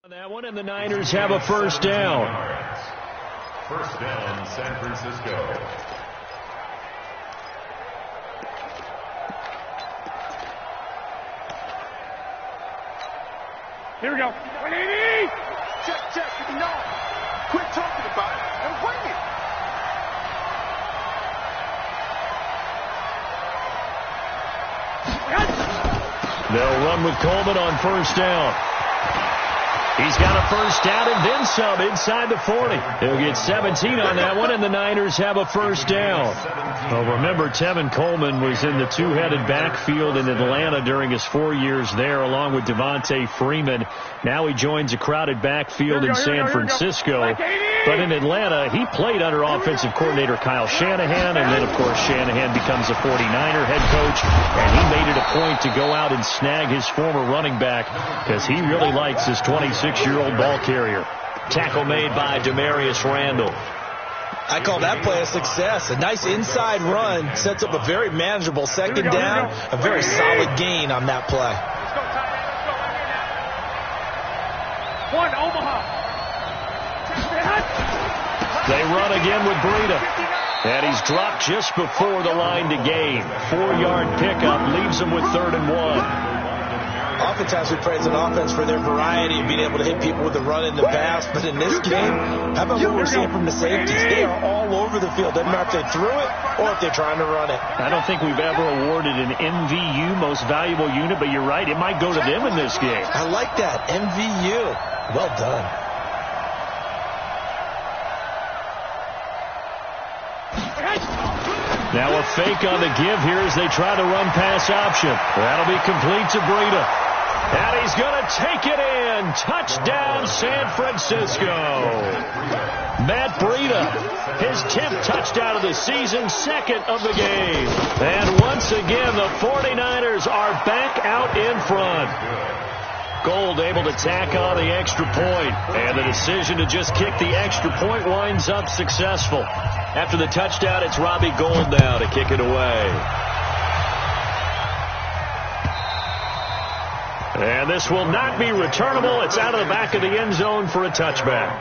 On that one, and the Niners have a first down. First down, San Francisco. Here we go. 180! Check, no. Quit talking about it and wing it. They'll run with Coleman on first down. He's got a first down and then some inside the 40. He'll get 17 on that one, and the Niners have a first down. Well, remember, Tevin Coleman was in the two-headed backfield in Atlanta during his 4 years there, along with Devontae Freeman. Now he joins a crowded backfield in San Francisco. But in Atlanta, he played under offensive coordinator Kyle Shanahan, and then, of course, Shanahan becomes a 49er head coach, and he made it a point to go out and snag his former running back because he really likes his 26-year-old ball carrier. Tackle made by Demarius Randall. I call that play a success. A nice inside run sets up a very manageable second down, a very solid gain on that play. Let's go, tight end. Let's go right here now. One, Omaha. They run again with Breida. And he's dropped just before the line to gain. 4-yard pickup leaves him with 3rd and 1. Oftentimes we praise an offense for their variety of being able to hit people with the run and the pass. But in this game, how about what we're seeing from the safeties? They are all over the field. Doesn't matter if they threw it or if they're trying to run it. I don't think we've ever awarded an MVU, most valuable unit, but you're right. It might go to them in this game. I like that. MVU. Well done. Now a fake on the give here as they try to run pass option. That'll be complete to Breida. And he's going to take it in. Touchdown, San Francisco. Matt Breida, his 10th touchdown of the season, 2nd of the game. And once again, the 49ers are back out in front. Gold able to tack on the extra point, and the decision to just kick the extra point winds up successful. After the touchdown, it's Robbie Gould now to kick it away. And this will not be returnable. It's out of the back of the end zone for a touchback.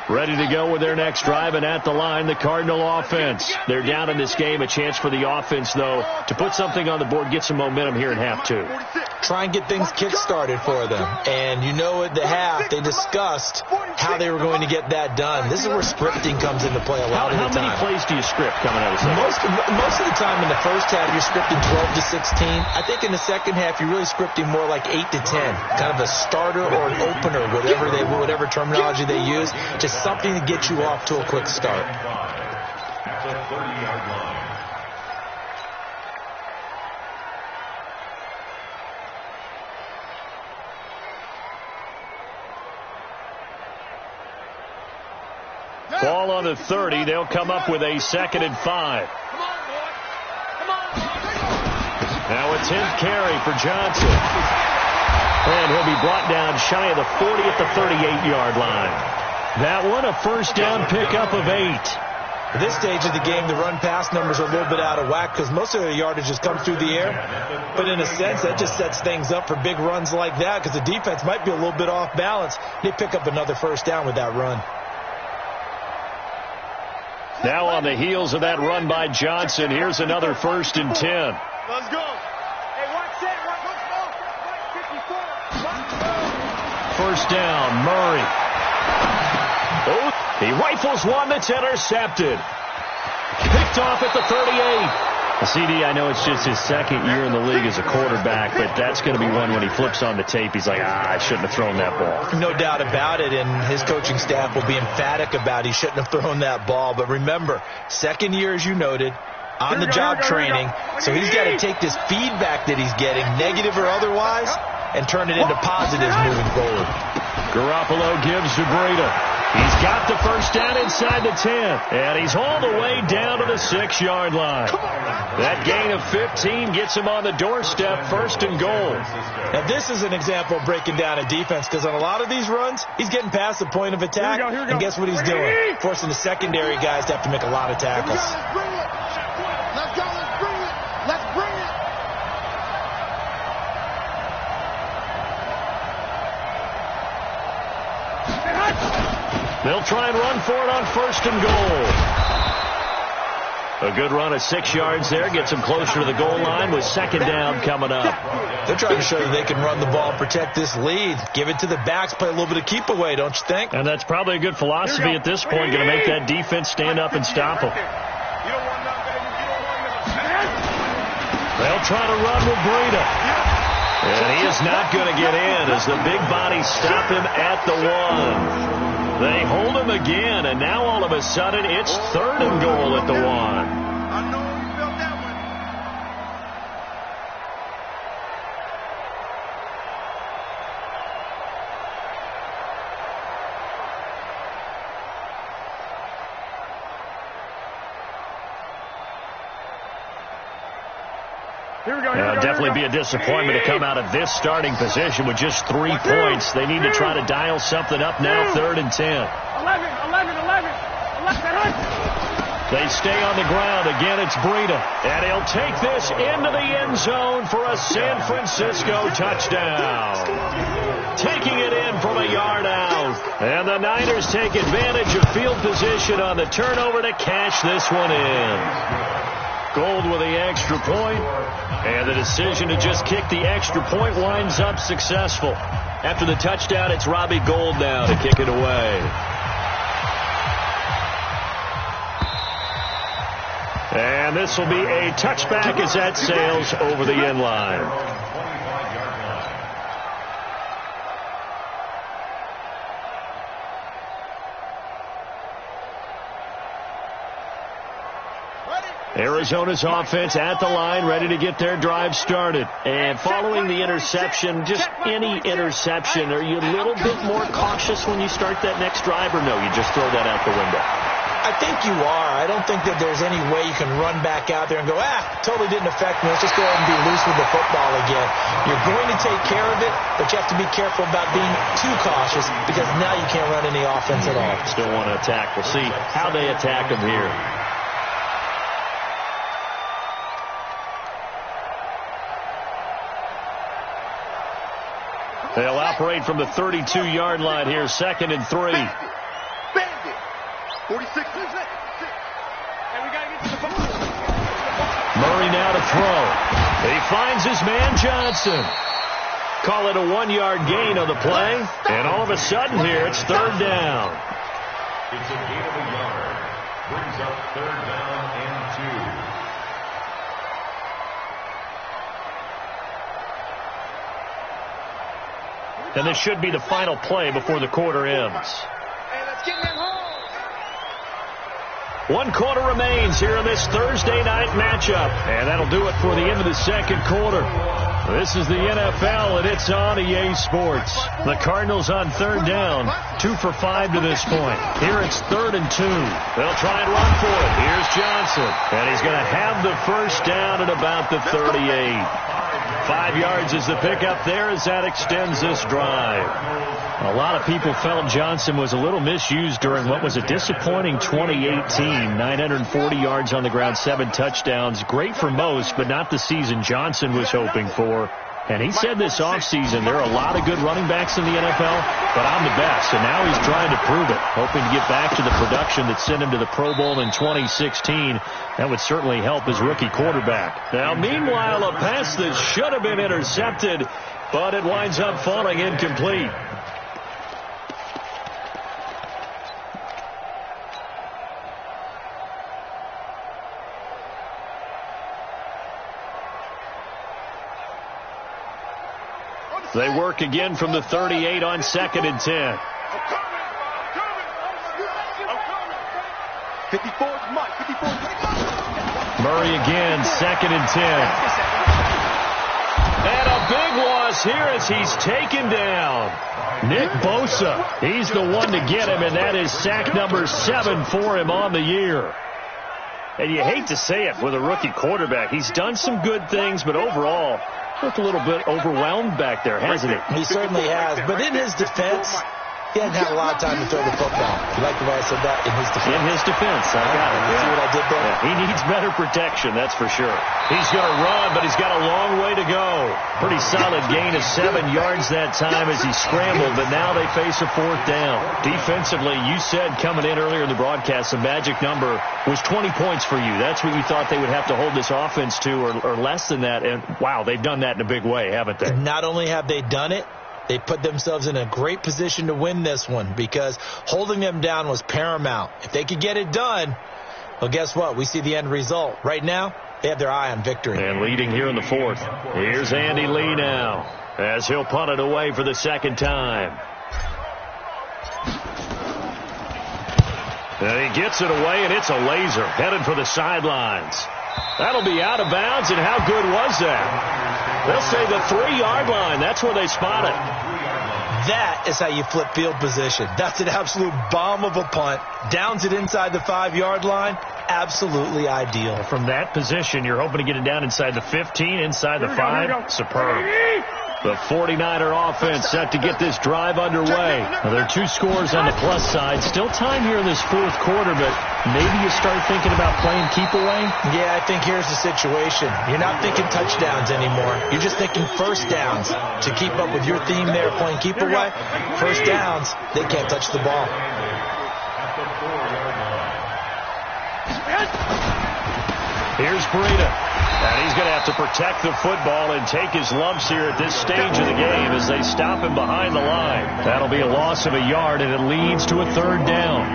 Ready to go with their next drive, and at the line, the Cardinal offense. They're down in this game. A chance for the offense, though, to put something on the board, get some momentum here in half 2. Try and get things kick-started for them. And you know at the half, they discussed how they were going to get that done. This is where scripting comes into play a lot of the time. How many plays do you script coming out of the second? Most of the time in the first half, you're scripting 12 to 16. I think in the second half, you're really scripting more like 8 to 10. Kind of a starter or an opener, whatever terminology they use. Just something to get you off to a quick start. At the 30-yard line. Ball on the 30. They'll come up with a 2nd and 5. Now a 10th carry for Johnson. And he'll be brought down shy of the 40 at the 38-yard line. That one, a first down pickup of 8. At this stage of the game, the run-pass numbers are a little bit out of whack because most of their yardage has come through the air. But in a sense, that just sets things up for big runs like that because the defense might be a little bit off balance. They pick up another first down with that run. Now on the heels of that run by Johnson, here's another 1st and 10. Let's go. Hey, watch that. First down, Murray. Oh, he rifles one that's intercepted. Picked off at the 38. CD, I know it's just his 2nd year in the league as a quarterback, but that's going to be one when he flips on the tape. He's like, I shouldn't have thrown that ball. No doubt about it, and his coaching staff will be emphatic about he shouldn't have thrown that ball. But remember, 2nd year, as you noted, on-the-job training, so he's got to take this feedback that he's getting, negative or otherwise, and turn it into positives moving forward. Garoppolo gives to Breida. He's got the first down inside the 10, and he's all the way down to the 6-yard line. That gain of 15 gets him on the doorstep, 1st and goal. Now, this is an example of breaking down a defense because on a lot of these runs, he's getting past the point of attack, and guess what he's doing? Forcing the secondary guys to have to make a lot of tackles. Let's go, let's bring it. They'll try and run for it on 1st and goal. A good run of 6 yards there. Gets them closer to the goal line with 2nd down coming up. They're trying to show that they can run the ball and protect this lead. Give it to the backs, play a little bit of keep away, don't you think? And that's probably a good philosophy at this point. Going to make that defense stand up and stop them. They'll try to run with Breida. And he is not going to get in as the big bodies stop him at the 1. They hold him again, and now all of a sudden it's 3rd and goal at the 1. I know you felt that one. Definitely be a disappointment to come out of this starting position with just 3 points. They need to try to dial something up now, 3rd and 10. 11. They stay on the ground. Again, it's Breida. And he'll take this into the end zone for a San Francisco touchdown. Taking it in from a yard out. And the Niners take advantage of field position on the turnover to cash this one in. Gold with the extra point, and the decision to just kick the extra point winds up successful. After the touchdown, it's Robbie Gould now to kick it away. And this will be a touchback as that sails over the end line. Arizona's offense at the line, ready to get their drive started. And following the interception, just any interception, are you a little bit more cautious when you start that next drive, or no, you just throw that out the window? I think you are. I don't think that there's any way you can run back out there and go, totally didn't affect me. Let's just go ahead and be loose with the football again. You're going to take care of it, but you have to be careful about being too cautious because now you can't run any offense at all. Still want to attack. We'll see how they attack them here. They'll operate from the 32-yard line here, 2nd and 3. Bandit. 46. Murray now to throw. He finds his man Johnson. Call it a 1-yard gain on the play. And all of a sudden here, it's 3rd down. It's a gain of a yard. Brings up 3rd down and 2. And this should be the final play before the quarter ends. Hey, let's get him home. 1 quarter remains here in this Thursday night matchup. And that'll do it for the end of the 2nd quarter. This is the NFL, and it's on EA Sports. The Cardinals on 3rd down, 2 for 5 to this point. Here it's 3rd and 2. They'll try and run for it. Here's Johnson, and he's going to have the 1st down at about the 38. 5 yards is the pickup there as that extends this drive. A lot of people felt Johnson was a little misused during what was a disappointing 2018. 940 yards on the ground, 7 touchdowns. Great for most, but not the season Johnson was hoping for. And he said this offseason there are a lot of good running backs in the NFL, but I'm the best. And now he's trying to prove it, hoping to get back to the production that sent him to the Pro Bowl in 2016. That would certainly help his rookie quarterback. Now, meanwhile, a pass that should have been intercepted, but it winds up falling incomplete. They work again from the 38 on 2nd and 10. 54 is Mike. 54 is Murray again, 2nd and 10. And a big loss here as he's taken down. Nick Bosa, he's the one to get him, and that is sack number 7 for him on the year. And you hate to say it with a rookie quarterback. He's done some good things, but overall, looked a little bit overwhelmed back there, hasn't he? He certainly has. But in his defense, He hadn't had a lot of time to throw the football. You like the way I said that? In his defense. In his defense, I got it. See what I did there? Yeah, he needs better protection, that's for sure. He's going to run, but he's got a long way to go. Pretty solid gain of 7 yards that time as he scrambled, but now they face a 4th down. Defensively, you said coming in earlier in the broadcast, the magic number was 20 points for you. That's what you thought they would have to hold this offense to, or less than that. And, wow, they've done that in a big way, haven't they? And not only have they done it, they put themselves in a great position to win this one because holding them down was paramount. If they could get it done, well, guess what? We see the end result. Right now, they have their eye on victory. And leading here in the 4th. Here's Andy Lee now as he'll punt it away for the 2nd time. And he gets it away, and it's a laser headed for the sidelines. That'll be out of bounds, and how good was that? They'll say the 3-yard line. That's where they spot it. That is how you flip field position. That's an absolute bomb of a punt. Downs it inside the 5-yard line. Absolutely ideal. From that position, you're hoping to get it down inside the 15, inside the 5. Superb. The 49er offense set to get this drive underway. Now, there are 2 scores on the plus side. Still time here in this 4th quarter, but maybe you start thinking about playing keep away? Yeah, I think here's the situation. You're not thinking touchdowns anymore. You're just thinking first downs. To keep up with your theme there, playing keep away, first downs, they can't touch the ball. Here's Breida. And he's going to have to protect the football and take his lumps here at this stage of the game as they stop him behind the line. That'll be a loss of a yard, and it leads to a 3rd down.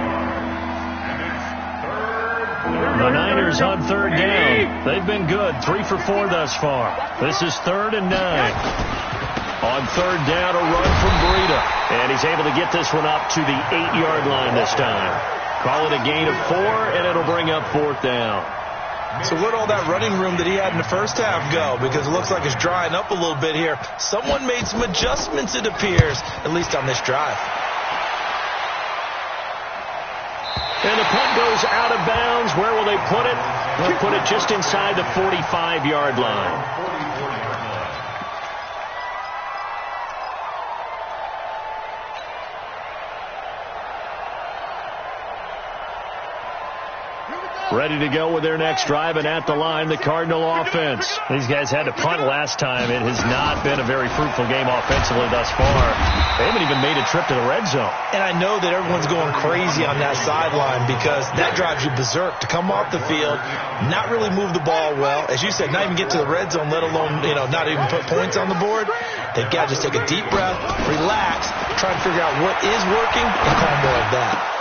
The Niners on 3rd down. They've been good, 3 for 4 thus far. This is 3rd and 9. On 3rd down, a run from Breida. And he's able to get this one up to the 8-yard line this time. Call it a gain of 4, and it'll bring up 4th down. So where'd all that running room that he had in the first half go? Because it looks like it's drying up a little bit here. Someone made some adjustments, it appears, at least on this drive. And the punt goes out of bounds. Where will they put it? They'll put it just inside the 45-yard line. Ready to go with their next drive, and at the line, the Cardinal offense. These guys had to punt last time. It has not been a very fruitful game offensively thus far. They haven't even made a trip to the red zone. And I know that everyone's going crazy on that sideline because that drives you berserk to come off the field, not really move the ball well. As you said, not even get to the red zone, let alone, not even put points on the board. They've got to just take a deep breath, relax, try to figure out what is working, and call more of that.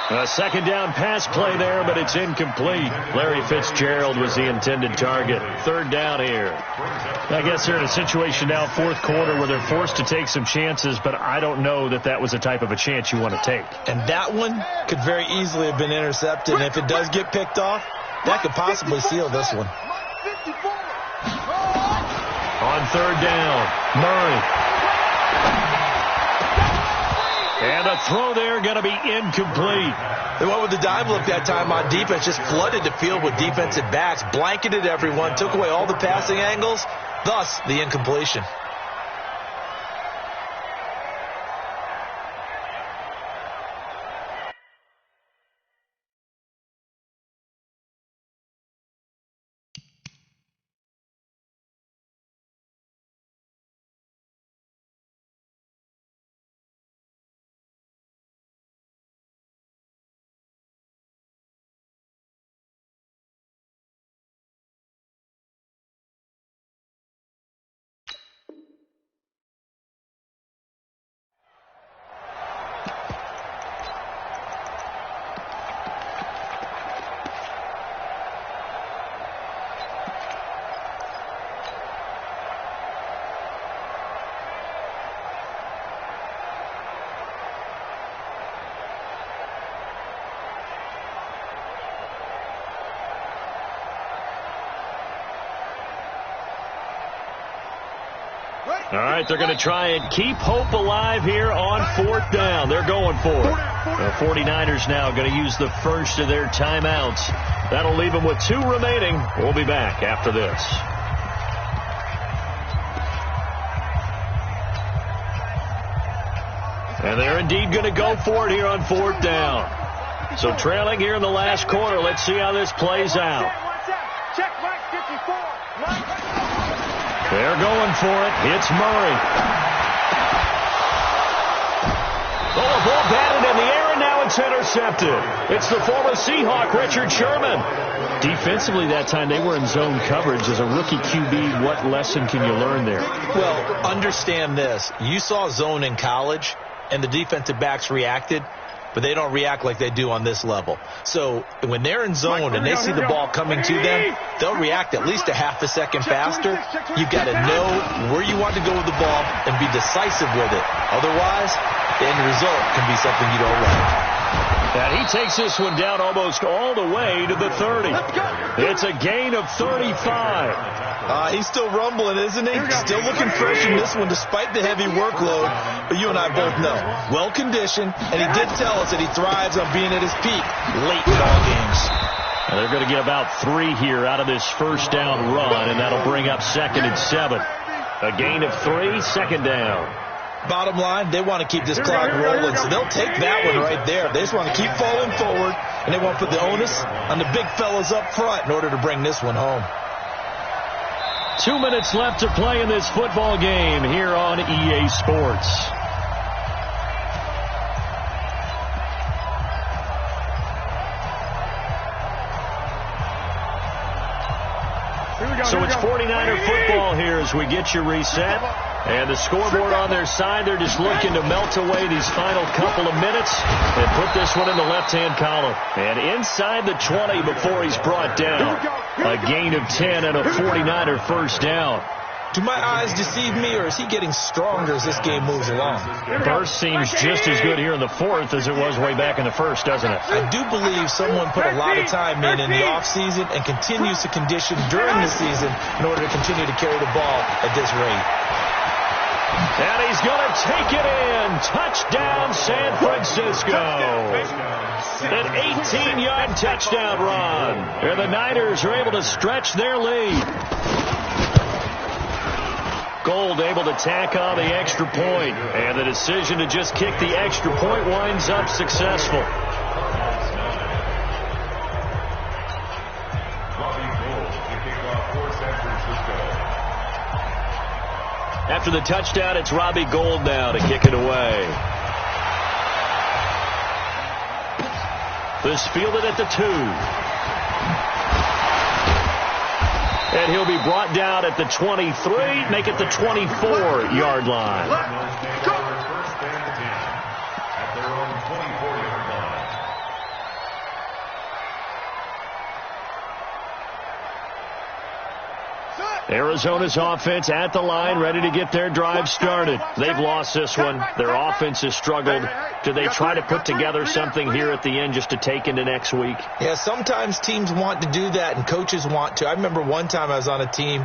A 2nd down pass play there, but it's incomplete. Larry Fitzgerald was the intended target. 3rd down here. I guess they're in a situation now, 4th quarter, where they're forced to take some chances, but I don't know that that was the type of a chance you want to take. And that one could very easily have been intercepted, and if it does get picked off, that could possibly seal this one. On 3rd down, Murray. And a throw there going to be incomplete. They went with the dime look that time on defense, just flooded the field with defensive backs, blanketed everyone, took away all the passing angles, thus the incompletion. All right, they're going to try and keep hope alive here on 4th down. They're going for it. The 49ers now going to use the first of their timeouts. That'll leave them with 2 remaining. We'll be back after this. And they're indeed going to go for it here on 4th down. So trailing here in the last quarter. Let's see how this plays out. Check right 54. They're going for it. It's Murray. Oh, a ball batted in the air, and now it's intercepted. It's the former Seahawk, Richard Sherman. Defensively that time, they were in zone coverage. As a rookie QB, what lesson can you learn there? Well, understand this. You saw zone in college, and the defensive backs reacted, but they don't react like they do on this level. So when they're in zone and they see the ball coming to them, they'll react at least a half a second faster. You've got to know where you want to go with the ball and be decisive with it. Otherwise, the end result can be something you don't like. And he takes this one down almost all the way to the 30. It's a gain of 35. He's still rumbling, isn't he? Still looking fresh in this one despite the heavy workload. But you and I both know, well-conditioned, and he did tell us that he thrives on being at his peak late in all games. And they're going to get about 3 here out of this first down run, and that'll bring up 2nd and 7. A gain of 3, 2nd down. Bottom line, they want to keep this clock rolling, so they'll take that one right there. They just want to keep falling forward, and they want to put the onus on the big fellas up front in order to bring this one home. 2 minutes left to play in this football game here on EA Sports. So it's 49er football here as we get you reset. And the scoreboard on their side, they're just looking to melt away these final couple of minutes and put this one in the left-hand column. And inside the 20 before he's brought down. A gain of 10 and a 49er first down. Do my eyes deceive me, or is he getting stronger as this game moves along? Burst seems just as good here in the 4th as it was way back in the 1st, doesn't it? I do believe someone put a lot of time in the offseason and continues to condition during the season in order to continue to carry the ball at this rate. And he's going to take it in. Touchdown, San Francisco. An 18-yard touchdown run. And the Niners are able to stretch their lead. Gold able to tack on the extra point. And the decision to just kick the extra point winds up successful. After the touchdown, it's Robbie Gould now to kick it away. This fielded at the 2. And he'll be brought down at the 23, make it the 24-yard line. First and 10 at their own 24-yard line. Arizona's offense at the line, ready to get their drive started. They've lost this one. Their offense has struggled. Do they try to put together something here at the end just to take into next week? Yeah, sometimes teams want to do that and coaches want to. I remember one time I was on a team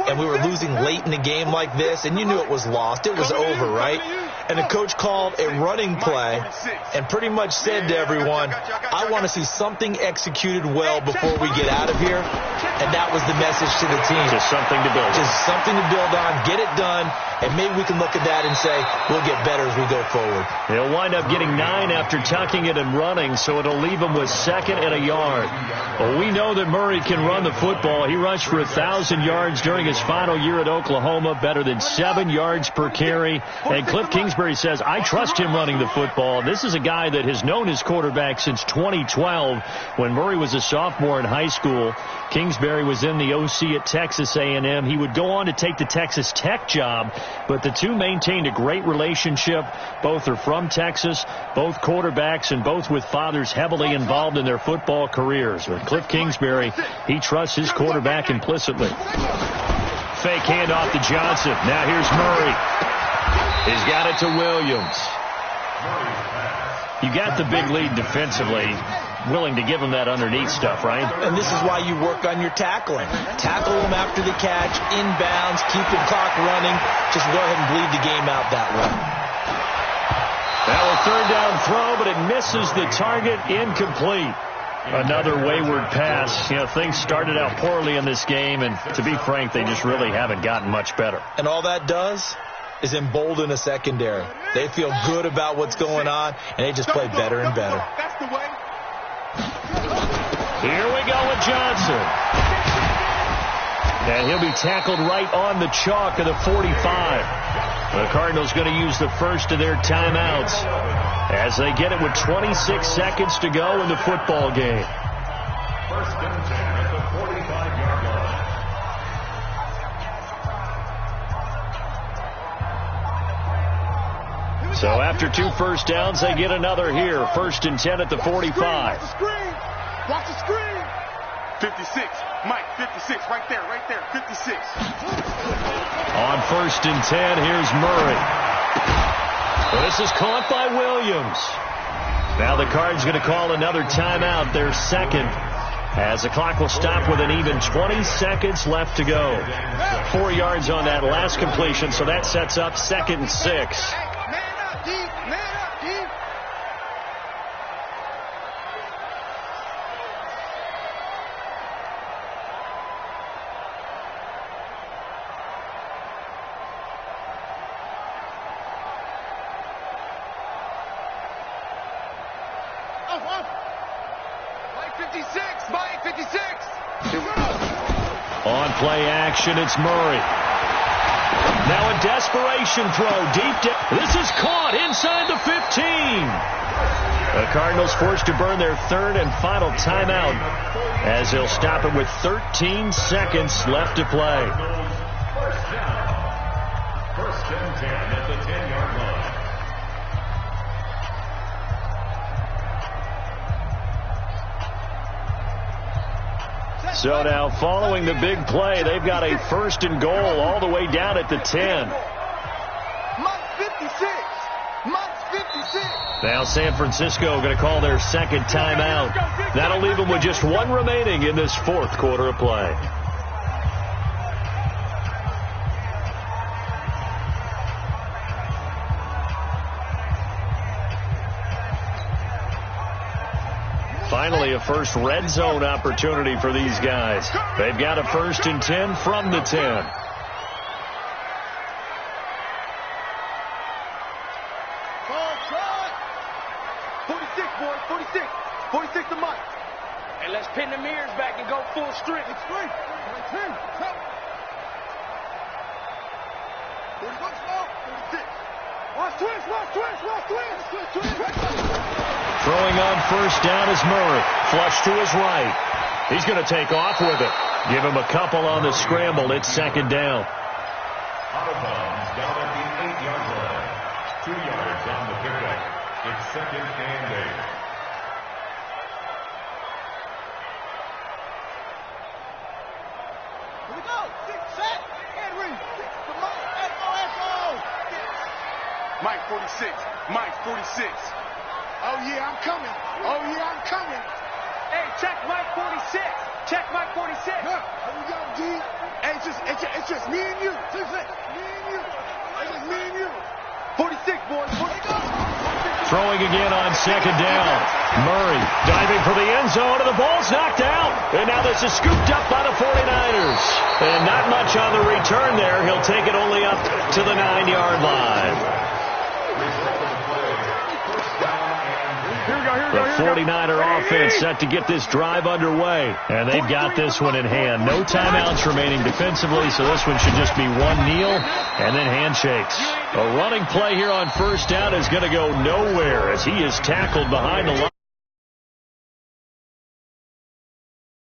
and we were losing late in the game like this, and you knew it was lost. It was over, right? And the coach called a running play and pretty much said to everyone, I want to see something executed well before we get out of here. And that was the message to the team. Just something to build on. Just something to build on, get it done, and maybe we can look at that and say, we'll get better as we go forward. They'll wind up getting 9 after tucking it and running, so it'll leave them with 2nd and a yard. Well, we know that Murray can run the football. He rushed for 1,000 yards during his final year at Oklahoma, better than 7 yards per carry. And Cliff Kingsbury says, I trust him running the football. This is a guy that has known his quarterback since 2012 when Murray was a sophomore in high school. Kingsbury was in the OC at Texas A&M. He would go on to take the Texas Tech job, but the two maintained a great relationship. Both are from Texas, both quarterbacks, and both with fathers heavily involved in their football careers. But Cliff Kingsbury, he trusts his quarterback implicitly. Fake handoff to Johnson. Now here's Murray. He's got it to Williams. You got the big lead defensively. Willing to give him that underneath stuff, right? And this is why you work on your tackling. Tackle him after the catch, inbounds, keep the clock running. Just go ahead and bleed the game out that way. Now a 3rd down throw, but it misses the target, incomplete. Another wayward pass. You know, things started out poorly in this game, and to be frank, they just really haven't gotten much better. And all that does, is embolden a secondary. They feel good about what's going on, and they just play better and better. That's the way. Here we go with Johnson. And he'll be tackled right on the chalk of the 45. The Cardinals going to use the first of their timeouts as they get it with 26 seconds to go in the football game. First and 10 at the 45-yard line. So after 2 first downs, they get another here. First and 10 at the 45. Watch the screen. Watch the screen. 56. Mike, 56. Right there, 56. On first and 10, here's Murray. This is caught by Williams. Now the Cards going to call another timeout, their second, as the clock will stop with an even 20 seconds left to go. 4 yards on that last completion, so that sets up 2nd and 6. On play action, it's Murray. Now a desperation throw deep down. This is caught inside the 15. The Cardinals forced to burn their 3rd and final timeout as they'll stop it with 13 seconds left to play. First and 10 at the 10-yard line. So now, following the big play, they've got a 1st and goal all the way down at the 10. Now San Francisco going to call their 2nd timeout. That'll leave them with just 1 remaining in this 4th quarter of play. Finally, a first red zone opportunity for these guys. They've got a 1st and 10 from the 10. And let's pin the mirrors back and go full strength. Throwing on first down is Murray. Flush to his right. He's going to take off with it. Give him a couple on the scramble. It's 2nd down. Out of bounds, down at the 8-yard line. 2 yards on the pickup. It's 2nd and 8. Here we go. Set. Henry. Echo. Mike 46. Mike 46. Oh, yeah, I'm coming. Hey, check Mike 46. Check Mike 46. Look, here we go, G. Hey, it's just me and you. Me and you. 46, boys. 46. Throwing again on 2nd down. Murray diving for the end zone, and the ball's knocked out. And now this is scooped up by the 49ers. And not much on the return there. He'll take it only up to the 9-yard line. The 49er offense set to get this drive underway. And they've got this one in hand. No timeouts remaining defensively, so this one should just be 1 kneel and then handshakes. A running play here on first down is going to go nowhere as he is tackled behind the line.